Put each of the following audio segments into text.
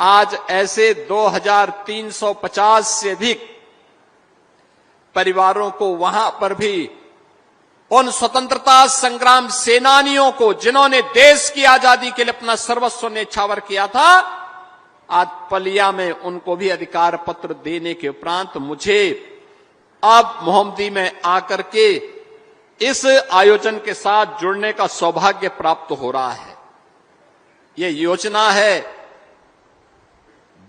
आज ऐसे 2350 से अधिक परिवारों को वहां पर भी उन स्वतंत्रता संग्राम सेनानियों को जिन्होंने देश की आजादी के लिए अपना सर्वस्व न्यौछावर किया था, आज पलिया में उनको भी अधिकार पत्र देने के उपरांत मुझे अब मोहम्मदी में आकर के इस आयोजन के साथ जुड़ने का सौभाग्य प्राप्त हो रहा है। ये योजना है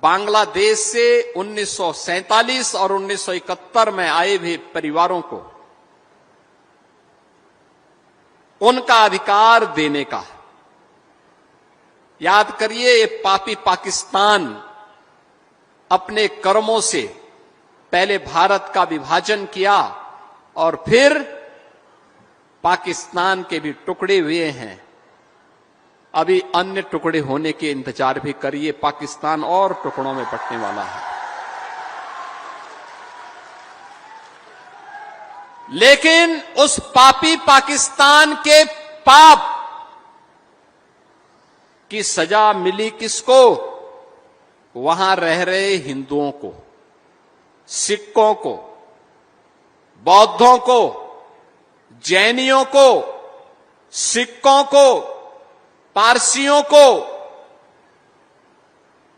बांग्लादेश से 1947 और 1971 में आए हुए परिवारों को उनका अधिकार देने का। याद करिए, ये पापी पाकिस्तान अपने कर्मों से पहले भारत का विभाजन किया और फिर पाकिस्तान के भी टुकड़े हुए हैं। अभी अन्य टुकड़े होने के इंतजार भी करिए, पाकिस्तान और टुकड़ों में बंटने वाला है। लेकिन उस पापी पाकिस्तान के पाप की सजा मिली किसको? वहां रह रहे हिंदुओं को, सिखों को, बौद्धों को, जैनियों को, सिखों को, पारसियों को,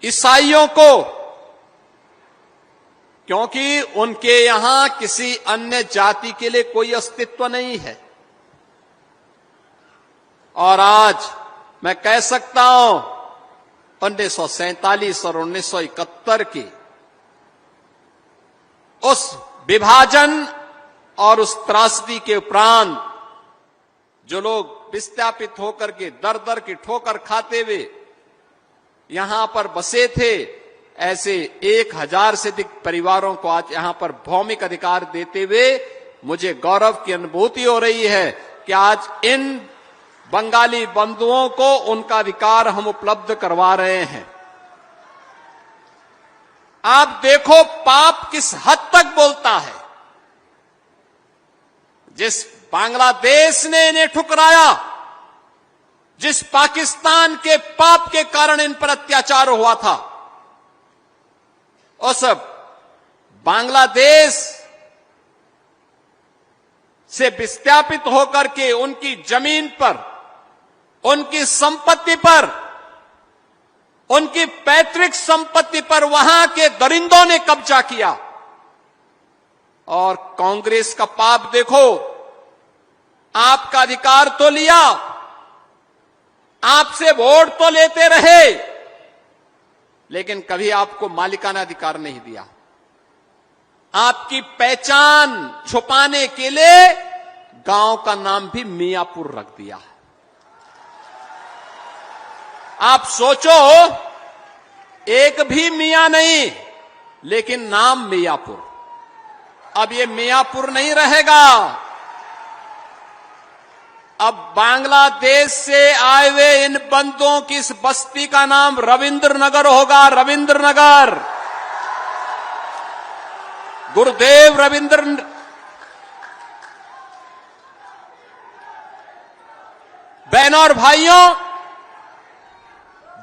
ईसाइयों को, क्योंकि उनके यहां किसी अन्य जाति के लिए कोई अस्तित्व नहीं है। और आज मैं कह सकता हूं 1947 और 1971 की उस विभाजन और उस त्रासदी के उपरांत जो लोग विस्थापित होकर के दर दर की ठोकर खाते हुए यहां पर बसे थे, ऐसे 1000 से अधिक परिवारों को आज यहां पर भौमिक अधिकार देते हुए मुझे गौरव की अनुभूति हो रही है कि आज इन बंगाली बंधुओं को उनका अधिकार हम उपलब्ध करवा रहे हैं। आप देखो पाप किस हद तक बोलता है। जिस बांग्लादेश ने इन्हें ठुकराया, जिस पाकिस्तान के पाप के कारण इन पर अत्याचार हुआ था, उस बांग्लादेश से विस्थापित होकर के उनकी जमीन पर, उनकी संपत्ति पर, उनकी पैतृक संपत्ति पर वहां के दरिंदों ने कब्जा किया। और कांग्रेस का पाप देखो, आपका अधिकार तो लिया, आपसे वोट तो लेते रहे, लेकिन कभी आपको मालिकाना अधिकार नहीं दिया। आपकी पहचान छुपाने के लिए गांव का नाम भी मियापुर रख दिया। आप सोचो, एक भी मियां नहीं, लेकिन नाम मियापुर। अब ये मियापुर नहीं रहेगा, अब बांग्लादेश से आए हुए इन बंदों की इस बस्ती का नाम रविंद्र नगर होगा। रविंद्र नगर, गुरुदेव रविंद्र। बहनों और भाइयों,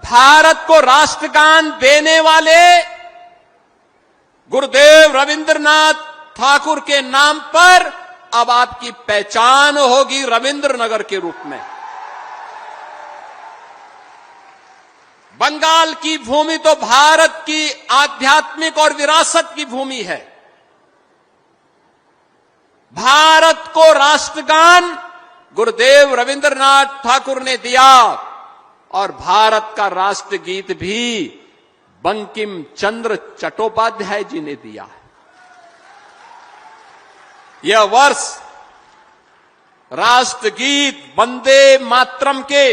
भारत को राष्ट्रगान देने वाले गुरुदेव रविंद्रनाथ ठाकुर के नाम पर अब आपकी पहचान होगी रविंद्र नगर के रूप में। बंगाल की भूमि तो भारत की आध्यात्मिक और विरासत की भूमि है। भारत को राष्ट्रगान गुरुदेव रविंद्रनाथ ठाकुर ने दिया और भारत का राष्ट्रगीत भी बंकिम चंद्र चट्टोपाध्याय जी ने दिया। यह वर्ष राष्ट्रगीत वंदे मातरम के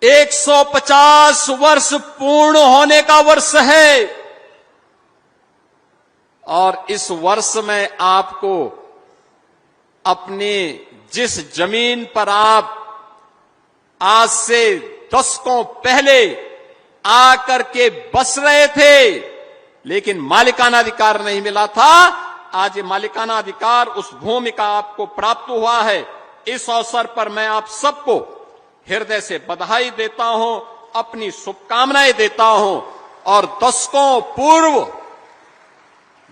150 वर्ष पूर्ण होने का वर्ष है। और इस वर्ष में आपको अपने जिस जमीन पर आप आज से दशकों पहले आकर के बस रहे थे, लेकिन मालिकाना अधिकार नहीं मिला था, आज ये मालिकाना अधिकार उस भूमि का आपको प्राप्त हुआ है। इस अवसर पर मैं आप सबको हृदय से बधाई देता हूं अपनी शुभकामनाएं देता हूं और दशकों पूर्व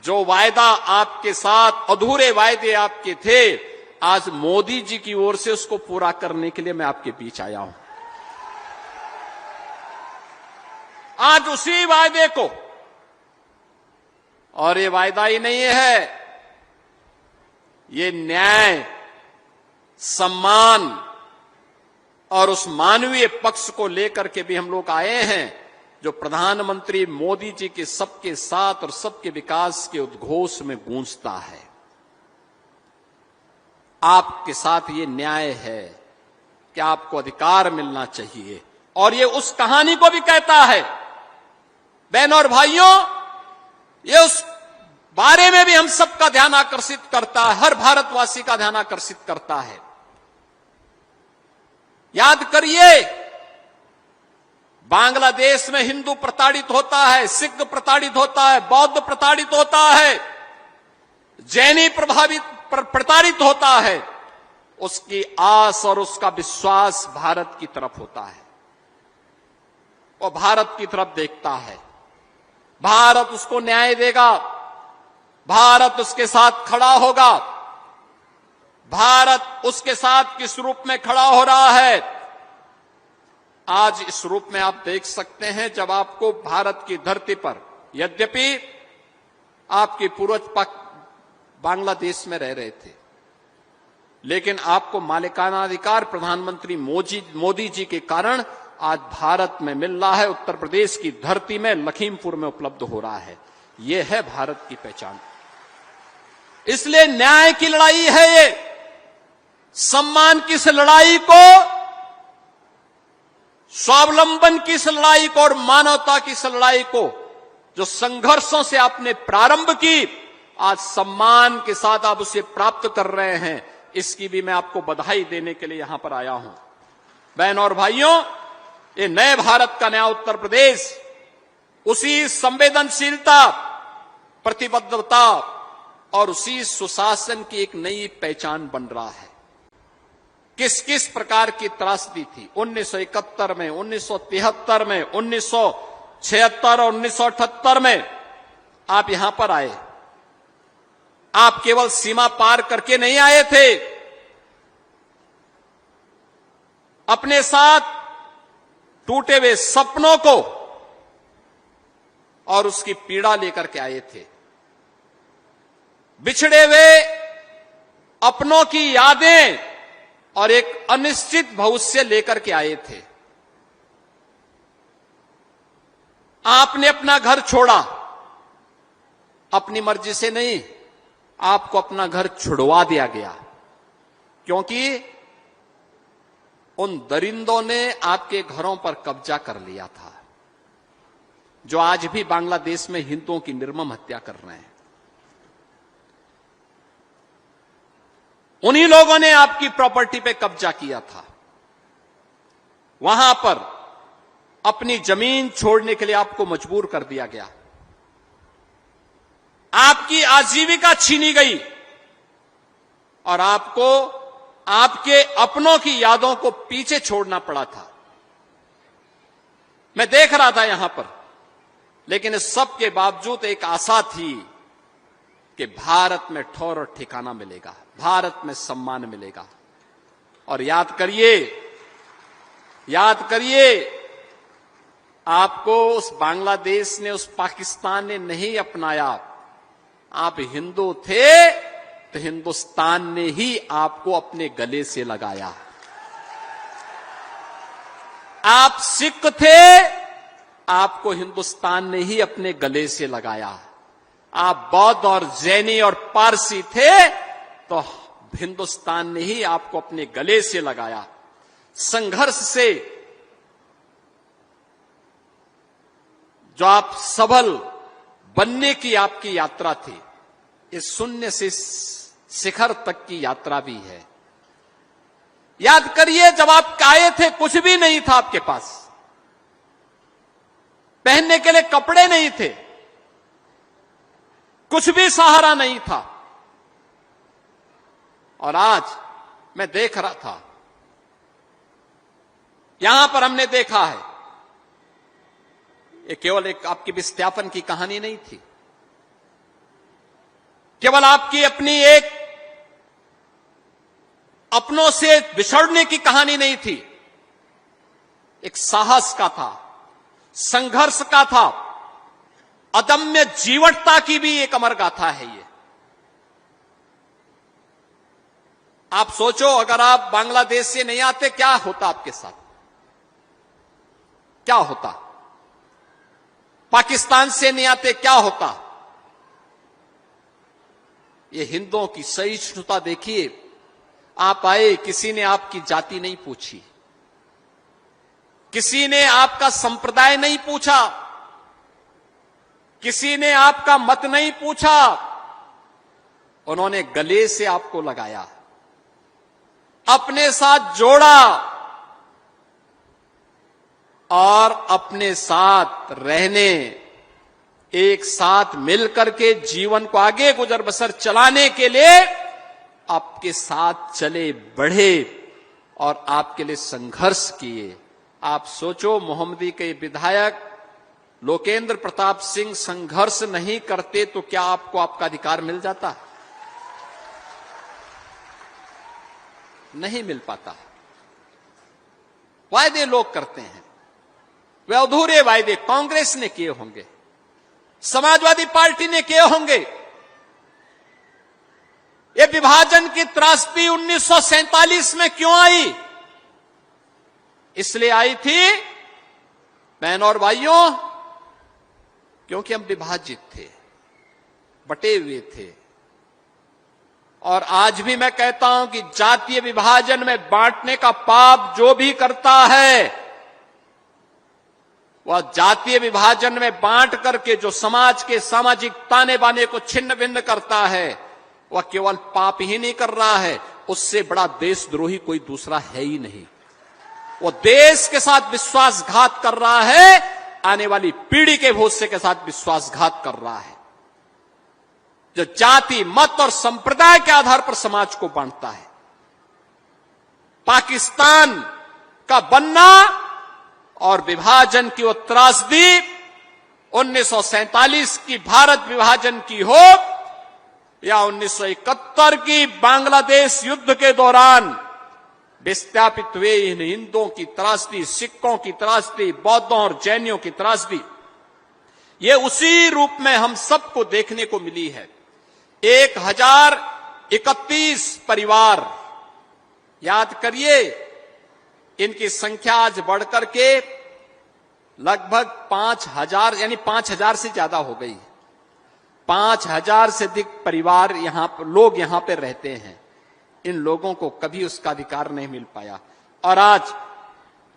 जो वायदा आपके साथ, अधूरे वायदे आपके थे, आज मोदी जी की ओर से उसको पूरा करने के लिए मैं आपके बीच आया हूं। आज उसी वायदे को, और ये वायदा ही नहीं है, ये न्याय, सम्मान और उस मानवीय पक्ष को लेकर के भी हम लोग आए हैं जो प्रधानमंत्री मोदी जी के सबके साथ और सबके विकास के उद्घोष में गूंजता है। आपके साथ ये न्याय है कि आपको अधिकार मिलना चाहिए, और ये उस कहानी को भी कहता है। बहनों और भाइयों, ये उस बारे में भी हम सबका ध्यान आकर्षित करता है, हर भारतवासी का ध्यान आकर्षित करता है। याद करिए, बांग्लादेश में हिंदू प्रताड़ित होता है, सिख प्रताड़ित होता है, बौद्ध प्रताड़ित होता है, जैनी प्रताड़ित होता है। उसकी आस और उसका विश्वास भारत की तरफ होता है, वो भारत की तरफ देखता है। भारत उसको न्याय देगा, भारत उसके साथ खड़ा होगा। भारत उसके साथ किस रूप में खड़ा हो रहा है, आज इस रूप में आप देख सकते हैं। जब आपको भारत की धरती पर, यद्यपि आपके पूर्वज बांग्लादेश में रह रहे थे, लेकिन आपको मालिकाना अधिकार प्रधानमंत्री मोदी जी के कारण आज भारत में मिल रहा है। उत्तर प्रदेश की धरती में, लखीमपुर में उपलब्ध हो रहा है। यह है भारत की पहचान। इसलिए न्याय की लड़ाई है ये, सम्मान की इस लड़ाई को, स्वावलंबन की इस लड़ाई को और मानवता की इस लड़ाई को, जो संघर्षों से आपने प्रारंभ की, आज सम्मान के साथ आप उसे प्राप्त कर रहे हैं। इसकी भी मैं आपको बधाई देने के लिए यहां पर आया हूं। बहनों और भाइयों, ये नए भारत का नया उत्तर प्रदेश उसी संवेदनशीलता, प्रतिबद्धता और उसी सुशासन की एक नई पहचान बन रहा है। किस किस प्रकार की त्रासदी थी 1971 में, 1973 में, 1976 और 1978 में। आप यहां पर आए, आप केवल सीमा पार करके नहीं आए थे, अपने साथ टूटे हुए सपनों को और उसकी पीड़ा लेकर के आए थे। बिछड़े हुए अपनों की यादें और एक अनिश्चित भविष्य लेकर के आए थे। आपने अपना घर छोड़ा, अपनी मर्जी से नहीं, आपको अपना घर छुड़वा दिया गया, क्योंकि उन दरिंदों ने आपके घरों पर कब्जा कर लिया था, जो आज भी बांग्लादेश में हिंदुओं की निर्मम हत्या कर रहे हैं। उन्हीं लोगों ने आपकी प्रॉपर्टी पे कब्जा किया था। वहां पर अपनी जमीन छोड़ने के लिए आपको मजबूर कर दिया गया, आपकी आजीविका छीनी गई और आपको आपके अपनों की यादों को पीछे छोड़ना पड़ा था। मैं देख रहा था यहां पर, लेकिन इस सब के बावजूद एक आशा थी कि भारत में ठौर और ठिकाना मिलेगा, भारत में सम्मान मिलेगा। और याद करिए, आपको उस बांग्लादेश ने, उस पाकिस्तान ने नहीं अपनाया। आप हिंदू थे तो हिंदुस्तान ने ही आपको अपने गले से लगाया। आप सिख थे, आपको हिंदुस्तान ने ही अपने गले से लगाया। आप बौद्ध और जैनी और पारसी थे तो हिंदुस्तान ने ही आपको अपने गले से लगाया। संघर्ष से जो आप सबल बनने की आपकी यात्रा थी, इस शून्य से शिखर तक की यात्रा भी है। याद करिए, जब आप आए थे कुछ भी नहीं था आपके पास, पहनने के लिए कपड़े नहीं थे, कुछ भी सहारा नहीं था। और आज मैं देख रहा था, यहां पर हमने देखा है ये केवल एक आपकी विस्थापन की कहानी नहीं थी, केवल आपकी अपनी एक अपनों से बिछड़ने की कहानी नहीं थी, एक साहस का था, संघर्ष का था, अदम्य जीवटता की भी एक अमर गाथा है ये। आप सोचो, अगर आप बांग्लादेश से नहीं आते क्या होता आपके साथ, क्या होता? पाकिस्तान से नहीं आते क्या होता? ये हिंदुओं की सहिष्णुता देखिए। आप आए, किसी ने आपकी जाति नहीं पूछी, किसी ने आपका संप्रदाय नहीं पूछा, किसी ने आपका मत नहीं पूछा, उन्होंने गले से आपको लगाया, अपने साथ जोड़ा और अपने साथ रहने, एक साथ मिलकर के जीवन को आगे गुजर बसर चलाने के लिए आपके साथ चले, बढ़े और आपके लिए संघर्ष किए। आप सोचो, मोहम्मदी के विधायक लोकेंद्र प्रताप सिंह संघर्ष नहीं करते तो क्या आपको आपका अधिकार मिल जाता? नहीं मिल पाता। वायदे लोग करते हैं, वे अधूरे वायदे कांग्रेस ने किए होंगे, समाजवादी पार्टी ने किए होंगे। ये विभाजन की त्रासदी 1947 में क्यों आई? इसलिए आई थी बहनों और भाइयों, क्योंकि हम विभाजित थे, बटे हुए थे। और आज भी मैं कहता हूं कि जातीय विभाजन में बांटने का पाप जो भी करता है, वह जातीय विभाजन में बांट करके जो समाज के सामाजिक ताने बाने को छिन्न भिन्न करता है, वह केवल पाप ही नहीं कर रहा है, उससे बड़ा देशद्रोही कोई दूसरा है ही नहीं। वो देश के साथ विश्वासघात कर रहा है, आने वाली पीढ़ी के भविष्य के साथ विश्वासघात कर रहा है। जो जाति, मत और संप्रदाय के आधार पर समाज को बांटता है। पाकिस्तान का बनना और विभाजन की वो त्रासदी 1947 की भारत विभाजन की हो या 1971 की बांग्लादेश युद्ध के दौरान विस्थापित हुए इन हिंदुओं की त्रासदी, सिखों की त्रासदी, बौद्धों और जैनियों की त्रासदी, ये उसी रूप में हम सबको देखने को मिली है। 1031 परिवार, याद करिए, इनकी संख्या आज बढ़कर के लगभग 5000 यानी 5000 से ज्यादा हो गई। 5000 से अधिक परिवार यहां पर, लोग यहां पर रहते हैं। इन लोगों को कभी उसका अधिकार नहीं मिल पाया और आज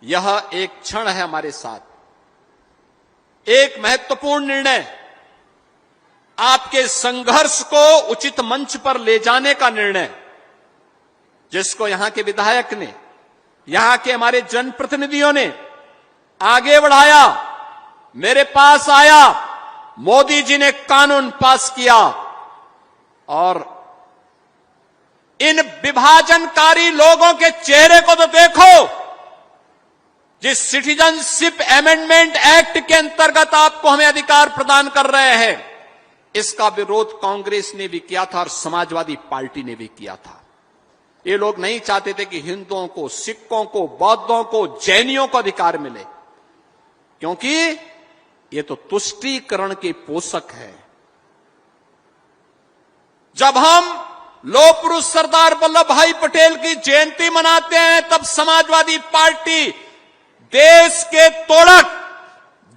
यह एक क्षण है हमारे साथ, एक महत्वपूर्ण निर्णय, आपके संघर्ष को उचित मंच पर ले जाने का निर्णय, जिसको यहां के विधायक ने, यहां के हमारे जनप्रतिनिधियों ने आगे बढ़ाया, मेरे पास आया, मोदी जी ने कानून पास किया और इन विभाजनकारी लोगों के चेहरे को तो देखो। जिस सिटीजनशिप अमेंडमेंट एक्ट के अंतर्गत आपको हमें अधिकार प्रदान कर रहे हैं, इसका विरोध कांग्रेस ने भी किया था और समाजवादी पार्टी ने भी किया था। ये लोग नहीं चाहते थे कि हिंदुओं को, सिखों को, बौद्धों को, जैनियों को अधिकार मिले, क्योंकि ये तो तुष्टीकरण के पोषक है। जब हम लौह पुरुष सरदार वल्लभ भाई पटेल की जयंती मनाते हैं, तब समाजवादी पार्टी देश के तोड़क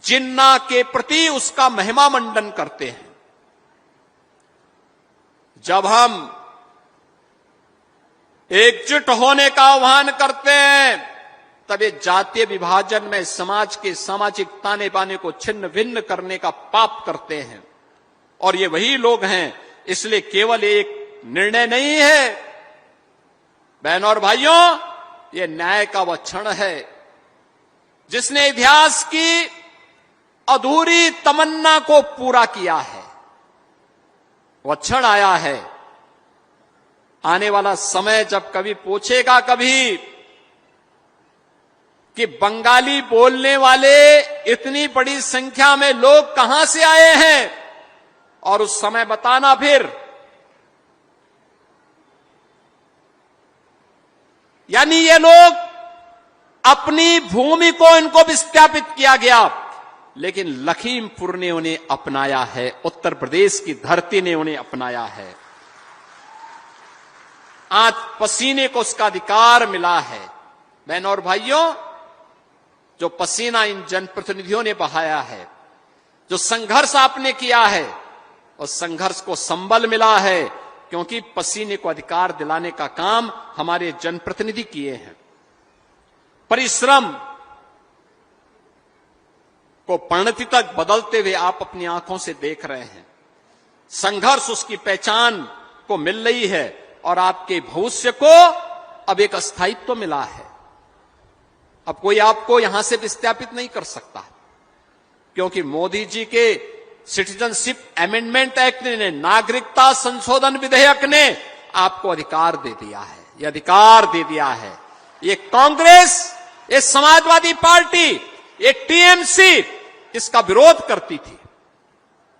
जिन्ना के प्रति उसका महिमा मंडन करते हैं। जब हम एकजुट होने का आह्वान करते हैं, तब ये जातीय विभाजन में समाज के सामाजिक ताने बाने को छिन्न भिन्न करने का पाप करते हैं। और ये वही लोग हैं, इसलिए केवल एक निर्णय नहीं है बहनों और भाइयों, ये न्याय का वह क्षण है जिसने इतिहास की अधूरी तमन्ना को पूरा किया है। वह क्षण आया है। आने वाला समय जब कभी पूछेगा कभी कि बंगाली बोलने वाले इतनी बड़ी संख्या में लोग कहां से आए हैं और उस समय बताना फिर। यानी ये लोग अपनी भूमि को इनको विस्थापित किया गया, लेकिन लखीमपुर ने उन्हें अपनाया है, उत्तर प्रदेश की धरती ने उन्हें अपनाया है। आज पसीने को उसका अधिकार मिला है। बहनों और भाइयों, जो पसीना इन जनप्रतिनिधियों ने बहाया है, जो संघर्ष आपने किया है, उस संघर्ष को संबल मिला है, क्योंकि पसीने को अधिकार दिलाने का काम हमारे जनप्रतिनिधि किए हैं। परिश्रम को परिणति तक बदलते हुए आप अपनी आंखों से देख रहे हैं। संघर्ष उसकी पहचान को मिल रही है और आपके भविष्य को अब एक स्थायित्व मिला है। अब कोई आपको यहां से विस्थापित नहीं कर सकता, क्योंकि मोदी जी के सिटीजनशिप अमेंडमेंट एक्ट ने, नागरिकता संशोधन विधेयक ने आपको अधिकार दे दिया है। यह अधिकार दे दिया है। ये कांग्रेस, ये समाजवादी पार्टी, ये टीएमसी इसका विरोध करती थी।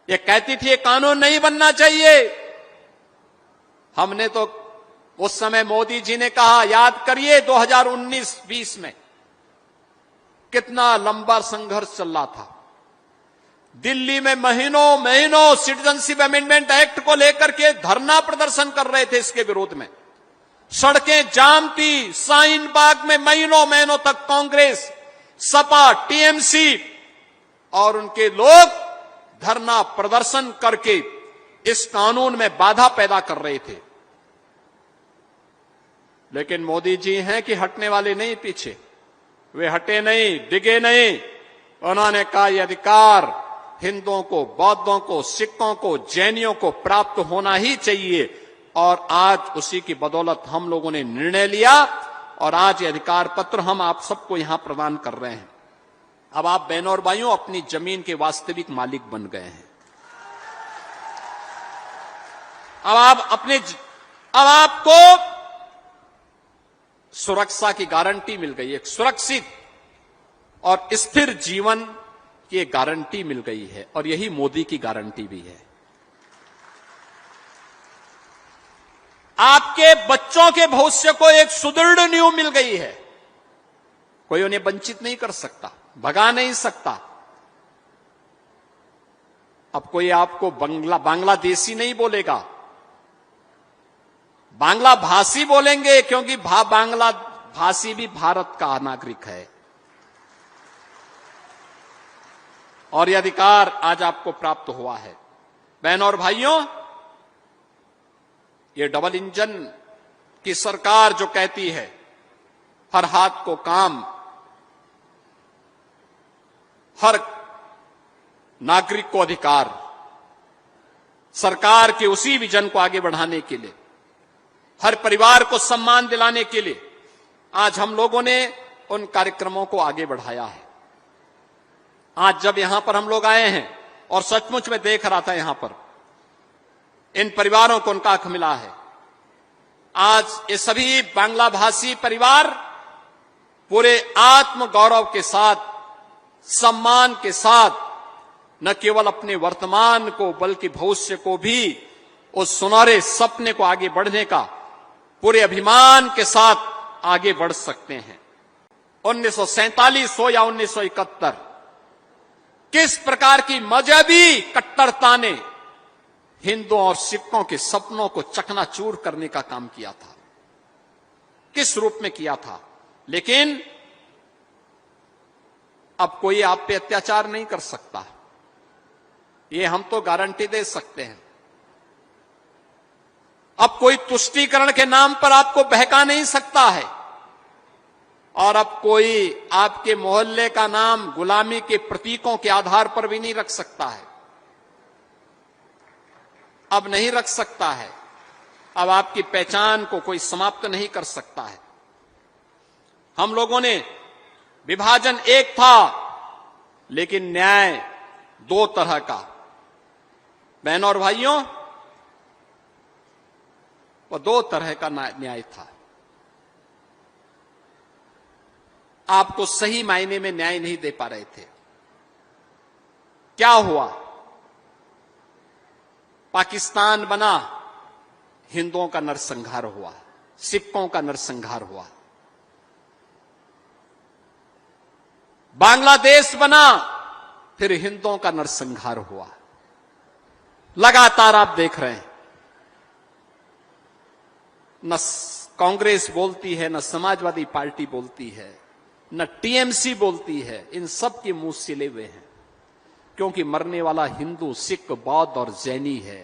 ये कहती थी ये कानून नहीं बनना चाहिए। हमने तो उस समय मोदी जी ने कहा, याद करिए 2019-20 में कितना लंबा संघर्ष चल रहा था। दिल्ली में महीनों महीनों सिटीजनशिप अमेंडमेंट एक्ट को लेकर के धरना प्रदर्शन कर रहे थे। इसके विरोध में सड़कें जाम थी। शाहीन बाग में महीनों महीनों तक कांग्रेस, सपा, टीएमसी और उनके लोग धरना प्रदर्शन करके इस कानून में बाधा पैदा कर रहे थे। लेकिन मोदी जी हैं कि हटने वाले नहीं पीछे। वे हटे नहीं, डिगे नहीं। उन्होंने कहा यह अधिकार हिंदुओं को, बौद्धों को, सिखों को, जैनियों को प्राप्त होना ही चाहिए। और आज उसी की बदौलत हम लोगों ने निर्णय लिया और आज ये अधिकार पत्र हम आप सबको यहां प्रदान कर रहे हैं। अब आप बहनों और भाइयों अपनी जमीन के वास्तविक मालिक बन गए हैं। अब आपको सुरक्षा की गारंटी मिल गई। एक सुरक्षित और स्थिर जीवन की एक गारंटी मिल गई है और यही मोदी की गारंटी भी है। आपके बच्चों के भविष्य को एक सुदृढ़ नींव मिल गई है। कोई उन्हें वंचित नहीं कर सकता, भगा नहीं सकता। अब कोई आपको बांग्लादेशी नहीं बोलेगा, बांग्ला भाषी बोलेंगे, क्योंकि बांग्ला भाषी भी भारत का नागरिक है। और यह अधिकार आज आपको प्राप्त हुआ है। बहनों और भाइयों, ये डबल इंजन की सरकार जो कहती है हर हाथ को काम, हर नागरिक को अधिकार, सरकार के उसी विजन को आगे बढ़ाने के लिए, हर परिवार को सम्मान दिलाने के लिए आज हम लोगों ने उन कार्यक्रमों को आगे बढ़ाया है। आज जब यहां पर हम लोग आए हैं और सचमुच में देख रहा था यहां पर इन परिवारों को उनका हक मिला है। आज ये सभी बांग्ला भाषी परिवार पूरे आत्म गौरव के साथ, सम्मान के साथ न केवल अपने वर्तमान को बल्कि भविष्य को भी, उस सुनहरे सपने को आगे बढ़ने का पूरे अभिमान के साथ आगे बढ़ सकते हैं। 1947 हो या 1971, किस प्रकार की मजहबी कट्टरता ने हिंदुओं और सिखों के सपनों को चकनाचूर करने का काम किया था, किस रूप में किया था। लेकिन अब कोई आप पे अत्याचार नहीं कर सकता, ये हम तो गारंटी दे सकते हैं। अब कोई तुष्टीकरण के नाम पर आपको बहका नहीं सकता है और अब कोई आपके मोहल्ले का नाम गुलामी के प्रतीकों के आधार पर भी नहीं रख सकता है। अब नहीं रख सकता है। अब आपकी पहचान को कोई समाप्त नहीं कर सकता है। हम लोगों ने विभाजन एक था, लेकिन न्याय दो तरह का। बहनों और भाइयों, वो दो तरह का न्याय था। आपको सही मायने में न्याय नहीं दे पा रहे थे। क्या हुआ? पाकिस्तान बना, हिंदुओं का नरसंहार हुआ, सिखों का नरसंहार हुआ। बांग्लादेश बना, फिर हिंदुओं का नरसंहार हुआ। लगातार आप देख रहे हैं, न कांग्रेस बोलती है, न समाजवादी पार्टी बोलती है, न टीएमसी बोलती है, इन सब के मुंह सिले हुए हैं, क्योंकि मरने वाला हिंदू, सिख, बौद्ध और जैनी है।